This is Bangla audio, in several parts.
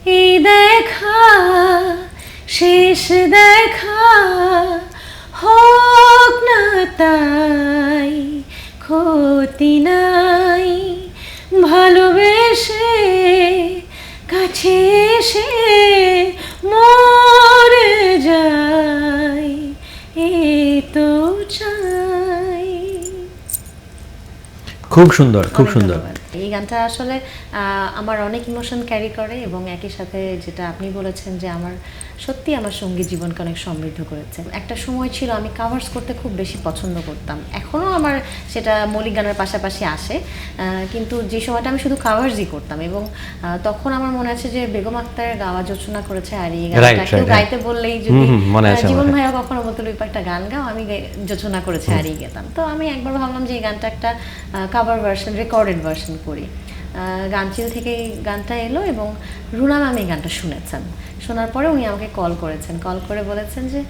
এই দেখা শেষ দেখা হোক না তাই, ক্ষতি নাই ভালোবেসে কাছে এসে মরে যাই, এই তো চাই। খুব সুন্দর, খুব সুন্দর। এই গানটা আসলে আমার অনেক ইমোশন ক্যারি করে এবং একই সাথে যেটা আপনি বলেছেন যে আমার সত্যি আমার সঙ্গীত জীবনকে অনেক সমৃদ্ধ করেছে। একটা সময় ছিল আমি কাভার্স করতে খুব বেশি পছন্দ করতাম, এখনও আমার সেটা মৌলিক গানের পাশাপাশি আসে, কিন্তু যে সময়টা আমি শুধু কাভার্সই করতাম এবং তখন আমার মনে আছে যে বেগম আক্তারের গাওয়া জোছনা করেছে আর এই গানটা কেউ গাইতে বললেই যদি জীবন ভাইয়া কখনো বলতো লুইপা একটা গান গাও, আমি জোছনা করেছে আর এই গেতাম। তো আমি একবার ভাবলাম যে এই গানটা একটা কাভার ভার্সন, রেকর্ডেড ভার্সন করি। গানচিল থেকে এই গানটা এলো এবং রুনা ম্যাম এই গানটা শুনেছেন, শোনার পরে উনি আমাকে কল করেছেন, কল করে বলেছেন যে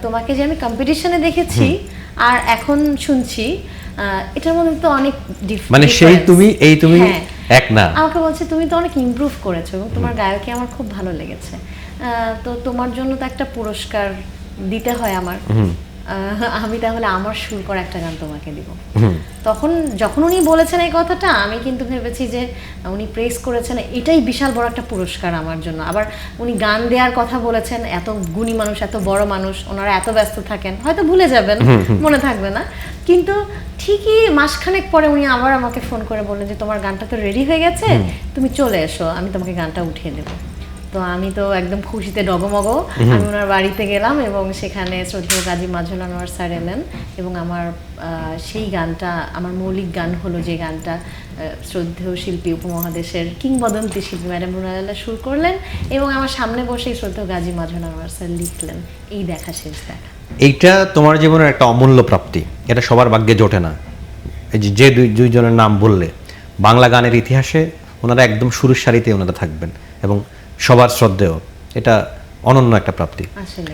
তোমাকে যে আমি কম্পিটিশনে দেখেছি আর এখন শুনছি এটার মধ্যে তো অনেক ডিফারেন্স, মানে সেই তুমি এই তুমি এক না। আমাকে বলছে তুমি তো অনেক ইমপ্রুভ করেছো এবং তোমার গায়কী আমার খুব ভালো লেগেছে, তো তোমার জন্য তো একটা পুরস্কার দিতে হয় আমার, আমি তাহলে আমার সুর করা একটা গান তোমাকে দিব। তখন যখন উনি বলেছেন এই কথাটা আমি কিন্তু ভেবেছি যে উনি প্রেস করেছেন, এটাই বিশাল বড় একটা পুরস্কার আমার জন্য। আবার উনি গান দেওয়ার কথা বলেছেন, এত গুণী মানুষ, এত বড় মানুষ, ওনারা এত ব্যস্ত থাকেন, হয়তো ভুলে যাবেন, মনে থাকবে না, কিন্তু ঠিকই মাসখানেক পরে উনি আবার আমাকে ফোন করে বললেন যে তোমার গানটা তো রেডি হয়ে গেছে, তুমি চলে এসো, আমি তোমাকে গানটা উঠিয়ে দেবো। তো আমি তো একদম খুশিতে ডগমগ, আমি ওনার বাড়িতে গেলাম এবং সেখানে শ্রদ্ধেয় গাজী মাজহারুল আনোয়ার স্যার এলেন এবং আমার সেই গানটা, আমার মৌলিক গান হলো যে গানটা শ্রদ্ধেয় শিল্পী উপমহাদেশের কিংবদন্তি শিল্পী ম্যাডাম রুনালাল্লাহ সুর করলেন এবং আমার সামনে বসেই শ্রদ্ধেয় গাজী মাজহারুল আনোয়ার স্যার লিখলেন এই দেখা শেষ দেখা। এইটা তোমার জীবনের একটা অমূল্য প্রাপ্তি, এটা সবার ভাগ্যে জোটে না। এই যে দুইজনের নাম বললে, বাংলা গানের ইতিহাসে ওনারা একদম শুরুর সারিতে ওনারা থাকবেন এবং সবার শ্রদ্ধেয়, এটা অনন্য একটা প্রাপ্তি আসলে।